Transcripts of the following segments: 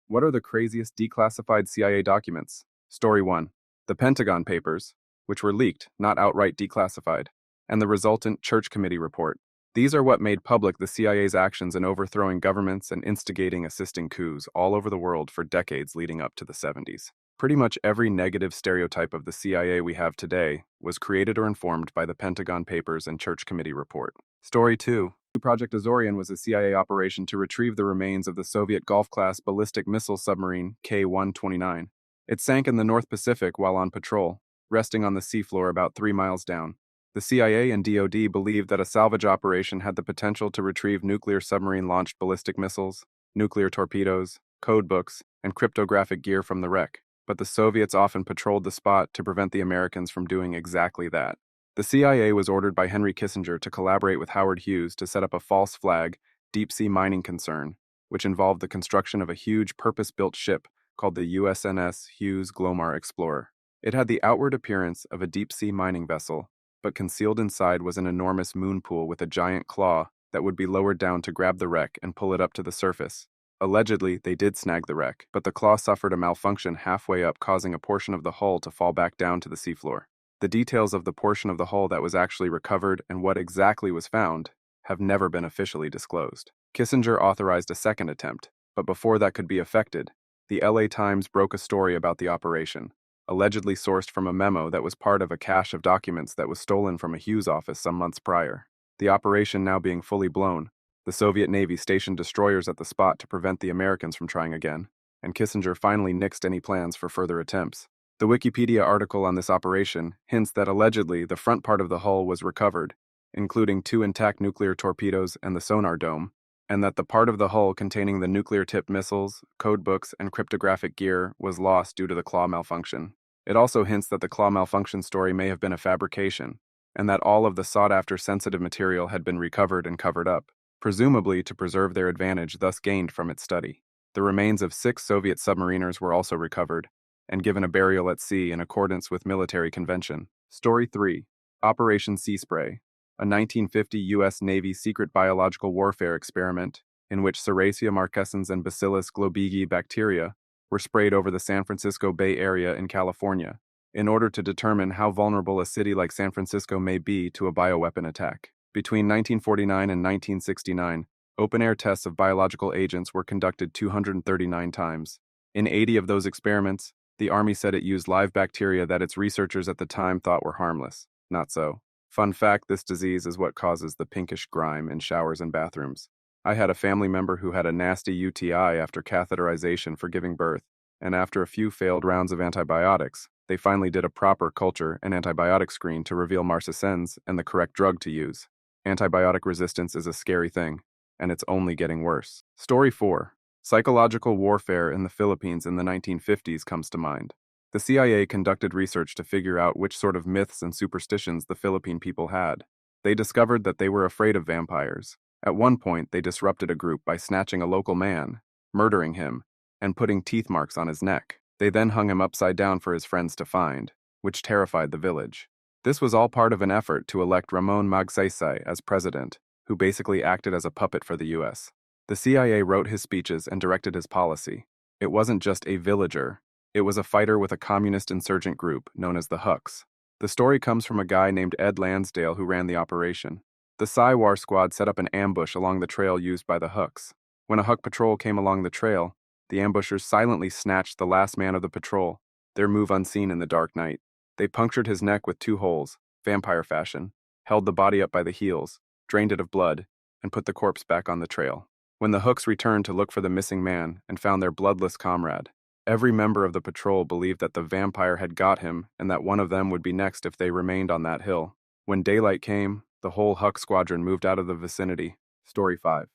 What are the craziest declassified CIA documents? Story 1. The Pentagon Papers, which were leaked, not outright declassified, and the resultant Church Committee report. These are what made public the CIA's actions in overthrowing governments and instigating assisting coups all over the world for decades leading up to the 70s. Pretty much every negative stereotype of the CIA we have today was created or informed by the Pentagon Papers and Church Committee report. Story 2. Project Azorian was a CIA operation to retrieve the remains of the Soviet Gulf-class ballistic missile submarine K-129. It sank in the North Pacific while on patrol, resting on the seafloor about 3 miles down. The CIA and DoD believed that a salvage operation had the potential to retrieve nuclear submarine-launched ballistic missiles, nuclear torpedoes, code books, and cryptographic gear from the wreck, but the Soviets often patrolled the spot to prevent the Americans from doing exactly that. The CIA was ordered by Henry Kissinger to collaborate with Howard Hughes to set up a false flag, deep-sea mining concern, which involved the construction of a huge purpose-built ship called the USNS Hughes Glomar Explorer. It had the outward appearance of a deep-sea mining vessel, but concealed inside was an enormous moon pool with a giant claw that would be lowered down to grab the wreck and pull it up to the surface. Allegedly, they did snag the wreck, but the claw suffered a malfunction halfway up, causing a portion of the hull to fall back down to the seafloor. The details of the portion of the hull that was actually recovered and what exactly was found have never been officially disclosed. Kissinger authorized a second attempt, but before that could be effected, the LA Times broke a story about the operation, allegedly sourced from a memo that was part of a cache of documents that was stolen from a Hughes office some months prior. The operation now being fully blown, the Soviet Navy stationed destroyers at the spot to prevent the Americans from trying again, and Kissinger finally nixed any plans for further attempts. The Wikipedia article on this operation hints that allegedly the front part of the hull was recovered, including 2 intact nuclear torpedoes and the sonar dome, and that the part of the hull containing the nuclear-tipped missiles, code books, and cryptographic gear was lost due to the claw malfunction. It also hints that the claw malfunction story may have been a fabrication, and that all of the sought-after sensitive material had been recovered and covered up, presumably to preserve their advantage thus gained from its study. The remains of 6 Soviet submariners were also recovered, and given a burial at sea in accordance with military convention. Story 3. Operation Sea Spray, a 1950 U.S. Navy secret biological warfare experiment in which Serratia marquescens and Bacillus globigii bacteria were sprayed over the San Francisco Bay Area in California in order to determine how vulnerable a city like San Francisco may be to a bioweapon attack. Between 1949 and 1969, open-air tests of biological agents were conducted 239 times. In 80 of those experiments, the Army said it used live bacteria that its researchers at the time thought were harmless. Not so. Fun fact, this disease is what causes the pinkish grime in showers and bathrooms. I had a family member who had a nasty UTI after catheterization for giving birth, and after a few failed rounds of antibiotics, they finally did a proper culture and antibiotic screen to reveal marcescens and the correct drug to use. Antibiotic resistance is a scary thing, and it's only getting worse. Story 4. Psychological warfare in the Philippines in the 1950s comes to mind. The CIA conducted research to figure out which sort of myths and superstitions the Philippine people had. They discovered that they were afraid of vampires. At one point, they disrupted a group by snatching a local man, murdering him, and putting teeth marks on his neck. They then hung him upside down for his friends to find, which terrified the village. This was all part of an effort to elect Ramon Magsaysay as president, who basically acted as a puppet for the U.S. The CIA wrote his speeches and directed his policy. It wasn't just a villager. It was a fighter with a communist insurgent group known as the Huks. The story comes from a guy named Ed Lansdale who ran the operation. The Saiwar squad set up an ambush along the trail used by the Huks. When a Huk patrol came along the trail, the ambushers silently snatched the last man of the patrol, their move unseen in the dark night. They punctured his neck with 2 holes, vampire fashion, held the body up by the heels, drained it of blood, and put the corpse back on the trail. When the Huks returned to look for the missing man and found their bloodless comrade, every member of the patrol believed that the vampire had got him and that one of them would be next if they remained on that hill. When daylight came, the whole Huk squadron moved out of the vicinity. Story 5.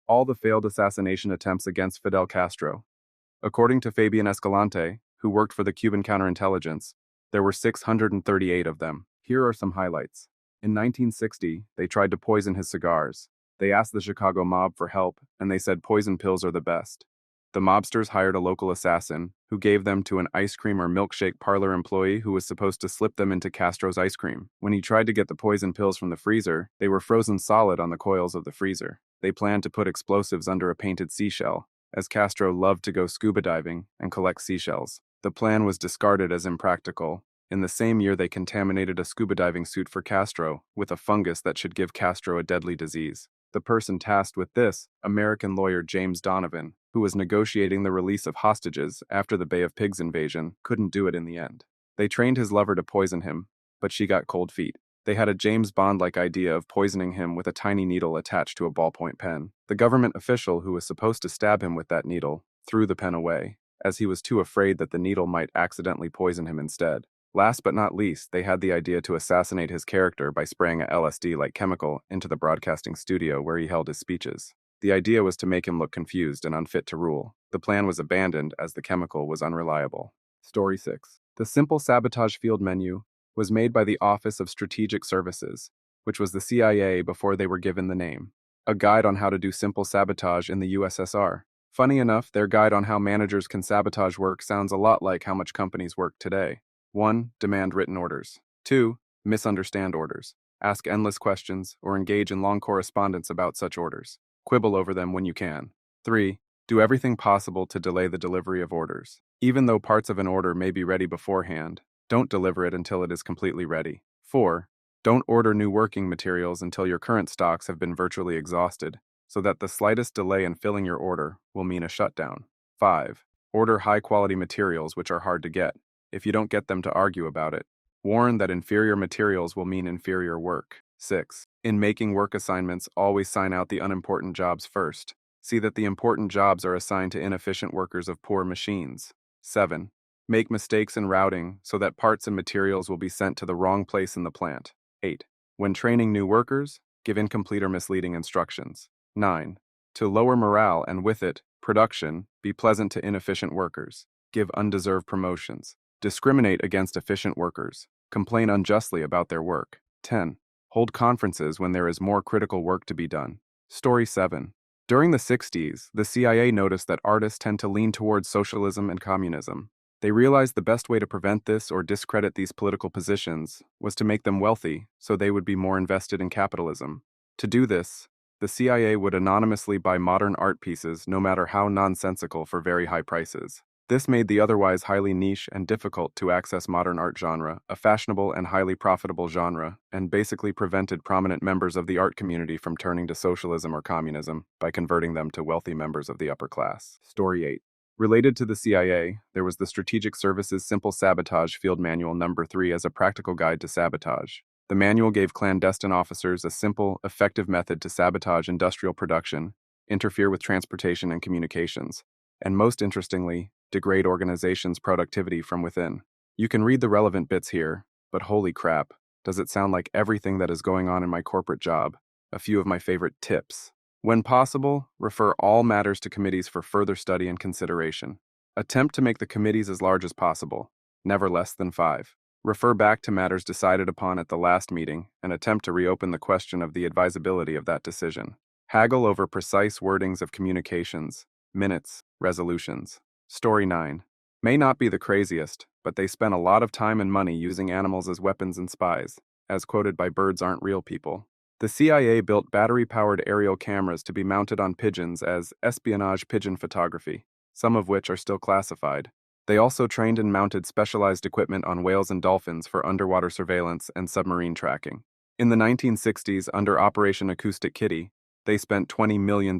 All the failed assassination attempts against Fidel Castro. According to Fabian Escalante, who worked for the Cuban counterintelligence, there were 638 of them. Here are some highlights. In 1960, they tried to poison his cigars. They asked the Chicago mob for help, and they said poison pills are the best. The mobsters hired a local assassin, who gave them to an ice cream or milkshake parlor employee who was supposed to slip them into Castro's ice cream. When he tried to get the poison pills from the freezer, they were frozen solid on the coils of the freezer. They planned to put explosives under a painted seashell, as Castro loved to go scuba diving and collect seashells. The plan was discarded as impractical. In the same year, they contaminated a scuba diving suit for Castro with a fungus that should give Castro a deadly disease. The person tasked with this, American lawyer James Donovan, who was negotiating the release of hostages after the Bay of Pigs invasion, couldn't do it in the end. They trained his lover to poison him, but she got cold feet. They had a James Bond-like idea of poisoning him with a tiny needle attached to a ballpoint pen. The government official who was supposed to stab him with that needle threw the pen away, as he was too afraid that the needle might accidentally poison him instead. Last but not least, they had the idea to assassinate his character by spraying a LSD-like chemical into the broadcasting studio where he held his speeches. The idea was to make him look confused and unfit to rule. The plan was abandoned as the chemical was unreliable. Story 6. The simple sabotage field menu was made by the Office of Strategic Services, which was the CIA before they were given the name. A guide on how to do simple sabotage in the USSR. Funny enough, their guide on how managers can sabotage work sounds a lot like how much companies work today. 1. Demand written orders. 2. Misunderstand orders. Ask endless questions or engage in long correspondence about such orders. Quibble over them when you can. 3. Do everything possible to delay the delivery of orders. Even though parts of an order may be ready beforehand, don't deliver it until it is completely ready. 4. Don't order new working materials until your current stocks have been virtually exhausted, so that the slightest delay in filling your order will mean a shutdown. 5. Order high-quality materials which are hard to get. If you don't get them to argue about it, warn that inferior materials will mean inferior work. 6. In making work assignments, always sign out the unimportant jobs first. See that the important jobs are assigned to inefficient workers of poor machines. 7. Make mistakes in routing so that parts and materials will be sent to the wrong place in the plant. 8. When training new workers, give incomplete or misleading instructions. 9. To lower morale and with it, production, be pleasant to inefficient workers. Give undeserved promotions. Discriminate against efficient workers. Complain unjustly about their work. 10. Hold conferences when there is more critical work to be done. Story 7. During the 60s, the CIA noticed that artists tend to lean towards socialism and communism. They realized the best way to prevent this or discredit these political positions was to make them wealthy so they would be more invested in capitalism. To do this, the CIA would anonymously buy modern art pieces no matter how nonsensical for very high prices. This made the otherwise highly niche and difficult to access modern art genre a fashionable and highly profitable genre, and basically prevented prominent members of the art community from turning to socialism or communism by converting them to wealthy members of the upper class. Story 8. Related to the CIA, there was the Strategic Services Simple Sabotage Field Manual No. 3 as a practical guide to sabotage. The manual gave clandestine officers a simple, effective method to sabotage industrial production, interfere with transportation and communications, and most interestingly, degrade organizations' productivity from within. You can read the relevant bits here, but holy crap, does it sound like everything that is going on in my corporate job. A few of my favorite tips. When possible, refer all matters to committees for further study and consideration. Attempt to make the committees as large as possible, never less than 5. Refer back to matters decided upon at the last meeting and attempt to reopen the question of the advisability of that decision. Haggle over precise wordings of communications, minutes, resolutions. Story 9. May not be the craziest, but they spent a lot of time and money using animals as weapons and spies, as quoted by Birds Aren't Real People. The CIA built battery-powered aerial cameras to be mounted on pigeons as espionage pigeon photography, some of which are still classified. They also trained and mounted specialized equipment on whales and dolphins for underwater surveillance and submarine tracking. In the 1960s, under Operation Acoustic Kitty, they spent $20 million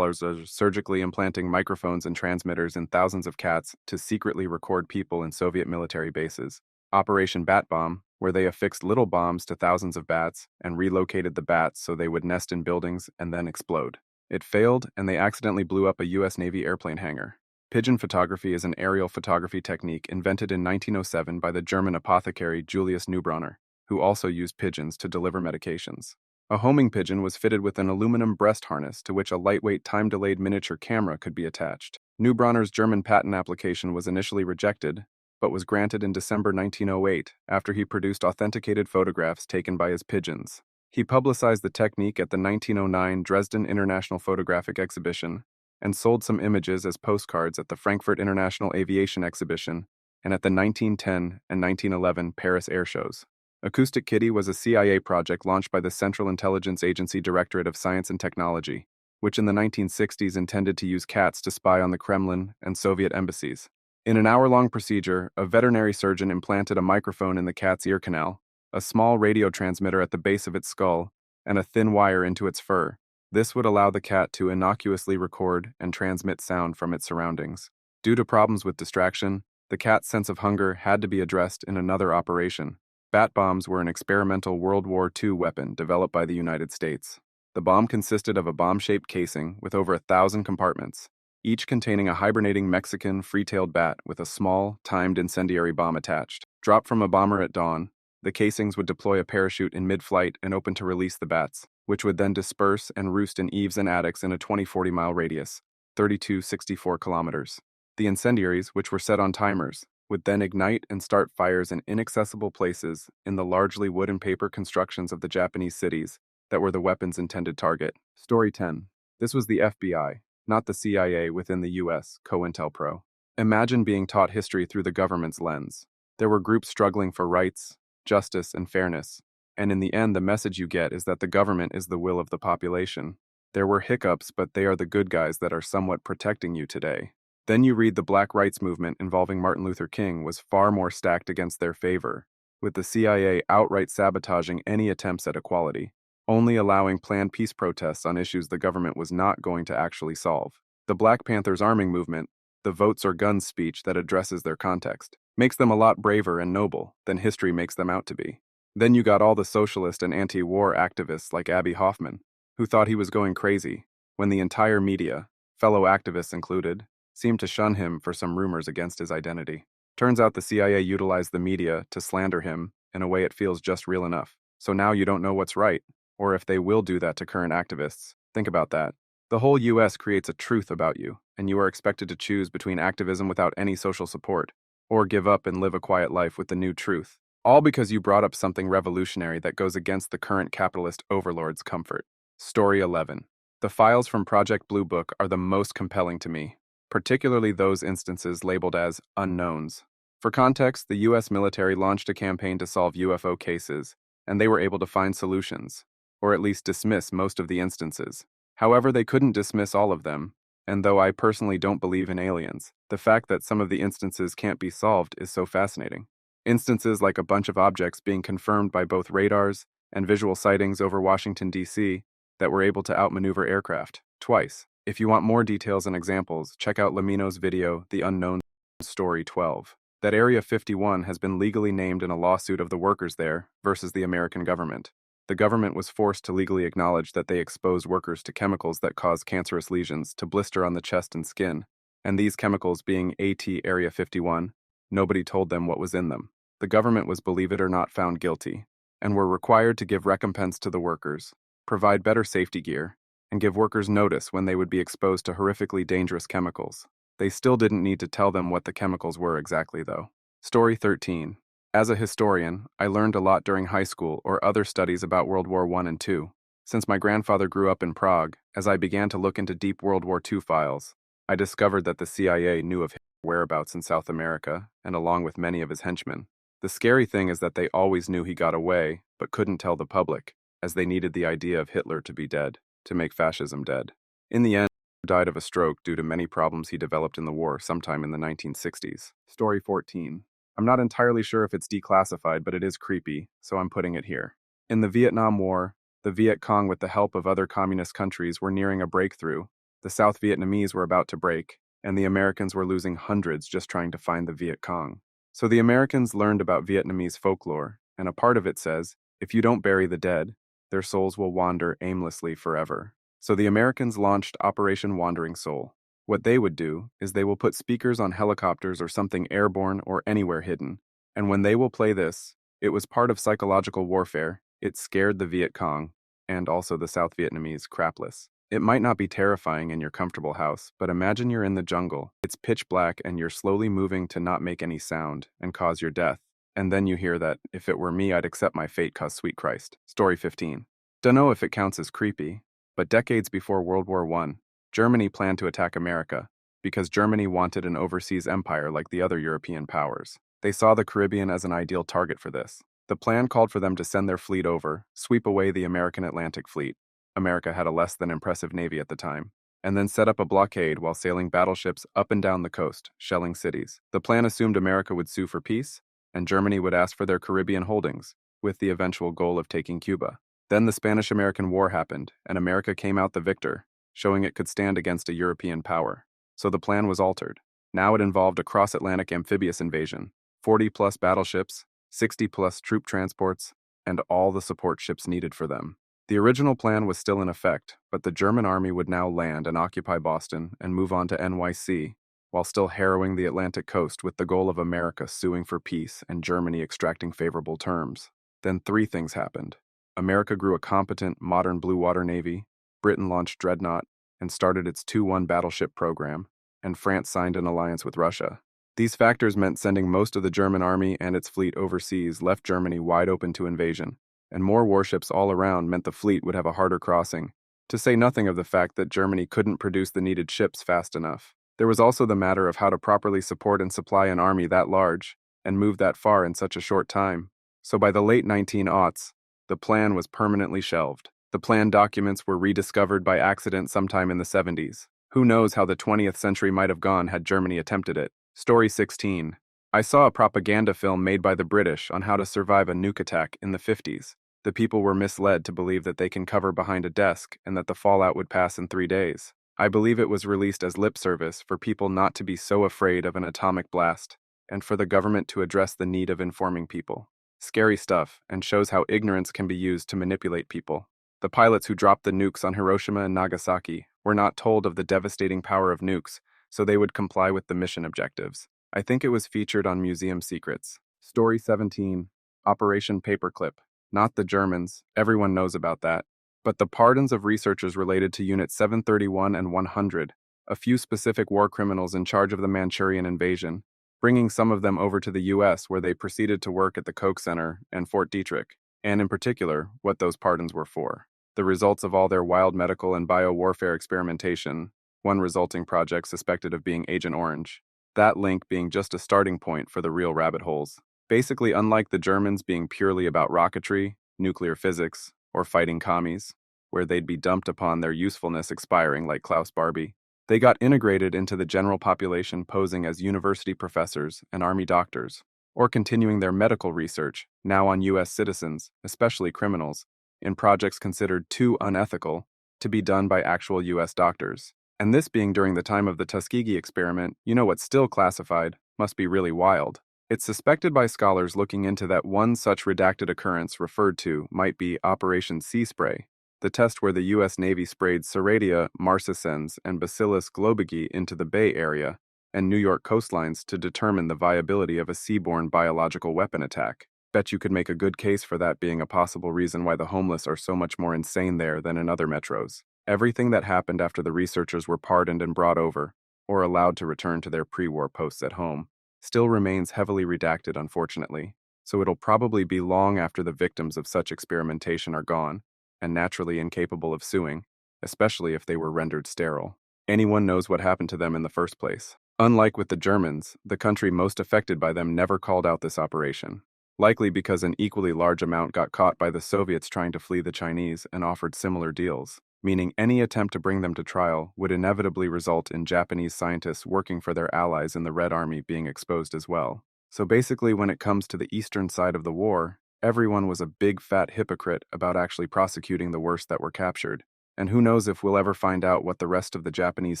surgically implanting microphones and transmitters in thousands of cats to secretly record people in Soviet military bases. Operation Bat Bomb, where they affixed little bombs to thousands of bats and relocated the bats so they would nest in buildings and then explode. It failed, and they accidentally blew up a U.S. Navy airplane hangar. Pigeon photography is an aerial photography technique invented in 1907 by the German apothecary Julius Neubronner, who also used pigeons to deliver medications. A homing pigeon was fitted with an aluminum breast harness to which a lightweight time-delayed miniature camera could be attached. Neubronner's German patent application was initially rejected, but was granted in December 1908 after he produced authenticated photographs taken by his pigeons. He publicized the technique at the 1909 Dresden International Photographic Exhibition and sold some images as postcards at the Frankfurt International Aviation Exhibition and at the 1910 and 1911 Paris air shows. Acoustic Kitty was a CIA project launched by the Central Intelligence Agency Directorate of Science and Technology which in the 1960s intended to use cats to spy on the Kremlin and Soviet embassies. In an hour-long procedure, a veterinary surgeon implanted a microphone in the cat's ear canal, a small radio transmitter at the base of its skull, and a thin wire into its fur. This would allow the cat to innocuously record and transmit sound from its surroundings. Due to problems with distraction, the cat's sense of hunger had to be addressed in another operation. Bat bombs were an experimental World War II weapon developed by the United States. The bomb consisted of a bomb-shaped casing with over 1,000 compartments, each containing a hibernating Mexican free-tailed bat with a small, timed incendiary bomb attached. Dropped from a bomber at dawn, the casings would deploy a parachute in mid-flight and open to release the bats, which would then disperse and roost in eaves and attics in a 20-40-mile radius, 3264 kilometers. The incendiaries, which were set on timers, would then ignite and start fires in inaccessible places in the largely wood and paper constructions of the Japanese cities that were the weapon's intended target. Story 10. This was the FBI, not the CIA within the US, COINTELPRO. Imagine being taught history through the government's lens. There were groups struggling for rights, justice, and fairness, and in the end the message you get is that the government is the will of the population. There were hiccups, but they are the good guys that are somewhat protecting you today. Then you read the Black Rights Movement involving Martin Luther King was far more stacked against their favor, with the CIA outright sabotaging any attempts at equality, only allowing planned peace protests on issues the government was not going to actually solve. The Black Panthers arming movement, the votes or guns speech that addresses their context, makes them a lot braver and noble than history makes them out to be. Then you got all the socialist and anti-war activists like Abby Hoffman, who thought he was going crazy, when the entire media, fellow activists included, seemed to shun him for some rumors against his identity. Turns out the CIA utilized the media to slander him in a way it feels just real enough. So now you don't know what's right, or if they will do that to current activists. Think about that. The whole US creates a truth about you, and you are expected to choose between activism without any social support, or give up and live a quiet life with the new truth. All because you brought up something revolutionary that goes against the current capitalist overlord's comfort. Story 11. The files from Project Blue Book are the most compelling to me, particularly those instances labeled as unknowns. For context, the US military launched a campaign to solve UFO cases, and they were able to find solutions, or at least dismiss most of the instances. However, they couldn't dismiss all of them, and though I personally don't believe in aliens, the fact that some of the instances can't be solved is so fascinating. Instances like a bunch of objects being confirmed by both radars and visual sightings over Washington, D.C., that were able to outmaneuver aircraft, twice. If you want more details and examples, check out Lamino's video, The Unknown Story 12. That Area 51 has been legally named in a lawsuit of the workers there versus the American government. The government was forced to legally acknowledge that they exposed workers to chemicals that cause cancerous lesions to blister on the chest and skin, and these chemicals being AT Area 51, nobody told them what was in them. The government was, believe it or not, found guilty, and were required to give recompense to the workers, provide better safety gear, and give workers notice when they would be exposed to horrifically dangerous chemicals. They still didn't need to tell them what the chemicals were exactly, though. Story 13. As a historian, I learned a lot during high school or other studies about World War I and II. Since my grandfather grew up in Prague, as I began to look into deep World War II files, I discovered that the CIA knew of his whereabouts in South America, and along with many of his henchmen. The scary thing is that they always knew he got away, but couldn't tell the public, as they needed the idea of Hitler to be dead, to make fascism dead. In the end, he died of a stroke due to many problems he developed in the war sometime in the 1960s. Story 14. I'm not entirely sure if it's declassified, but it is creepy, so I'm putting it here. In the Vietnam War, the Viet Cong, with the help of other communist countries, were nearing a breakthrough. The South Vietnamese were about to break, and the Americans were losing hundreds just trying to find the Viet Cong. So the Americans learned about Vietnamese folklore, and a part of it says, if you don't bury the dead, their souls will wander aimlessly forever. So the Americans launched Operation Wandering Soul. What they would do is they will put speakers on helicopters or something airborne or anywhere hidden, and when they will play this, it was part of psychological warfare. It scared the Viet Cong, and also the South Vietnamese, crapless. It might not be terrifying in your comfortable house, but imagine you're in the jungle, it's pitch black, and you're slowly moving to not make any sound and cause your death, and then you hear that, if it were me, I'd accept my fate, 'cause sweet Christ. Story 15. Dunno if it counts as creepy, but decades before World War I, Germany planned to attack America, because Germany wanted an overseas empire like the other European powers. They saw the Caribbean as an ideal target for this. The plan called for them to send their fleet over, sweep away the American Atlantic Fleet, America had a less than impressive navy at the time, and then set up a blockade while sailing battleships up and down the coast, shelling cities. The plan assumed America would sue for peace, and Germany would ask for their Caribbean holdings, with the eventual goal of taking Cuba. Then the Spanish-American War happened, and America came out the victor, showing it could stand against a European power. So the plan was altered. Now it involved a cross-Atlantic amphibious invasion, 40-plus battleships, 60-plus troop transports, and all the support ships needed for them. The original plan was still in effect, but the German army would now land and occupy Boston and move on to NYC, while still harrowing the Atlantic coast with the goal of America suing for peace and Germany extracting favorable terms. Then three things happened. America grew a competent, modern blue water navy, Britain launched Dreadnought and started its 2-1 battleship program, and France signed an alliance with Russia. These factors meant sending most of the German army and its fleet overseas left Germany wide open to invasion, and more warships all around meant the fleet would have a harder crossing, to say nothing of the fact that Germany couldn't produce the needed ships fast enough. There was also the matter of how to properly support and supply an army that large, and move that far in such a short time. So by the late 1900s, the plan was permanently shelved. The plan documents were rediscovered by accident sometime in the 70s. Who knows how the 20th century might have gone had Germany attempted it. Story 16. I saw a propaganda film made by the British on how to survive a nuke attack in the 50s. The people were misled to believe that they can cover behind a desk and that the fallout would pass in 3 days. I believe it was released as lip service for people not to be so afraid of an atomic blast, and for the government to address the need of informing people. Scary stuff, and shows how ignorance can be used to manipulate people. The pilots who dropped the nukes on Hiroshima and Nagasaki were not told of the devastating power of nukes, so they would comply with the mission objectives. I think it was featured on Museum Secrets. Story 17. Operation Paperclip. Not the Germans, everyone knows about that, but the pardons of researchers related to Unit 731 and 100, a few specific war criminals in charge of the Manchurian invasion, bringing some of them over to the US where they proceeded to work at the Koch Center and Fort Detrick, and in particular, what those pardons were for. The results of all their wild medical and bio-warfare experimentation, one resulting project suspected of being Agent Orange. That link being just a starting point for the real rabbit holes. Basically, unlike the Germans being purely about rocketry, nuclear physics, or fighting commies, where they'd be dumped upon their usefulness expiring like Klaus Barbie, they got integrated into the general population posing as university professors and army doctors, or continuing their medical research, now on U.S. citizens, especially criminals, in projects considered too unethical to be done by actual U.S. doctors. And this being during the time of the Tuskegee experiment, you know what's still classified, must be really wild. It's suspected by scholars looking into that one such redacted occurrence referred to might be Operation Sea Spray, the test where the U.S. Navy sprayed Serratia marcescens and Bacillus globigii into the Bay Area and New York coastlines to determine the viability of a seaborne biological weapon attack. Bet you could make a good case for that being a possible reason why the homeless are so much more insane there than in other metros. Everything that happened after the researchers were pardoned and brought over, or allowed to return to their pre-war posts at home, still remains heavily redacted, unfortunately, so it'll probably be long after the victims of such experimentation are gone, and naturally incapable of suing, especially if they were rendered sterile. Anyone knows what happened to them in the first place. Unlike with the Germans, the country most affected by them never called out this operation, likely because an equally large amount got caught by the Soviets trying to flee the Chinese and offered similar deals, meaning any attempt to bring them to trial would inevitably result in Japanese scientists working for their allies in the Red Army being exposed as well. So basically, when it comes to the eastern side of the war, everyone was a big fat hypocrite about actually prosecuting the worst that were captured. And who knows if we'll ever find out what the rest of the Japanese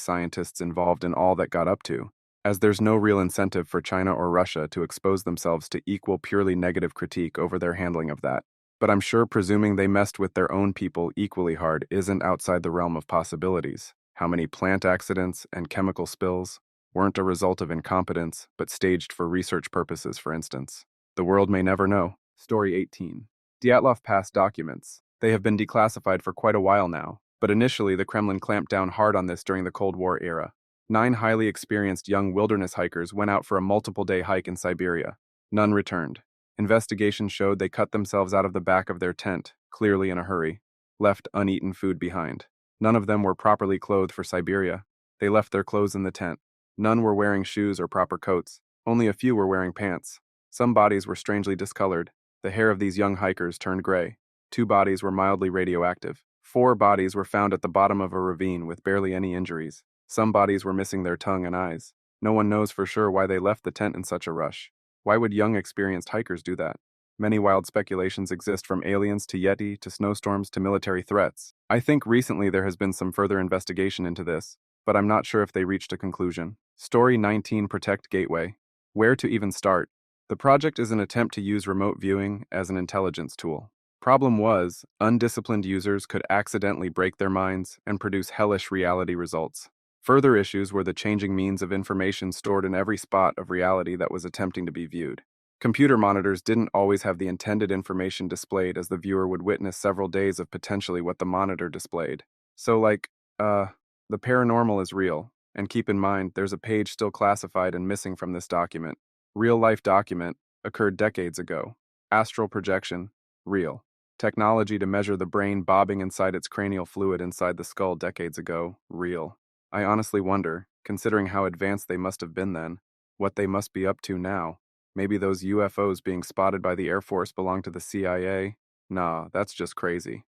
scientists involved in all that got up to, as there's no real incentive for China or Russia to expose themselves to equal purely negative critique over their handling of that. But I'm sure presuming they messed with their own people equally hard isn't outside the realm of possibilities. How many plant accidents and chemical spills weren't a result of incompetence, but staged for research purposes, for instance? The world may never know. Story 18. Dyatlov Pass documents. They have been declassified for quite a while now, but initially the Kremlin clamped down hard on this during the Cold War era. 9 highly experienced young wilderness hikers went out for a multiple-day hike in Siberia. None returned. Investigations showed they cut themselves out of the back of their tent, clearly in a hurry, left uneaten food behind. None of them were properly clothed for Siberia. They left their clothes in the tent. None were wearing shoes or proper coats. Only a few were wearing pants. Some bodies were strangely discolored. The hair of these young hikers turned gray. 2 bodies were mildly radioactive. 4 bodies were found at the bottom of a ravine with barely any injuries. Some bodies were missing their tongue and eyes. No one knows for sure why they left the tent in such a rush. Why would young, experienced hikers do that? Many wild speculations exist, from aliens to Yeti to snowstorms to military threats. I think recently there has been some further investigation into this, but I'm not sure if they reached a conclusion. Story 19: Protect Gateway. Where to even start? The project is an attempt to use remote viewing as an intelligence tool. Problem was, undisciplined users could accidentally break their minds and produce hellish reality results. Further issues were the changing means of information stored in every spot of reality that was attempting to be viewed. Computer monitors didn't always have the intended information displayed, as the viewer would witness several days of potentially what the monitor displayed. So the paranormal is real, and keep in mind there's a page still classified and missing from this document. Real-life document, occurred decades ago. Astral projection, real. Technology to measure the brain bobbing inside its cranial fluid inside the skull decades ago, real. I honestly wonder, considering how advanced they must have been then, what they must be up to now. Maybe those UFOs being spotted by the Air Force belong to the CIA? Nah, that's just crazy.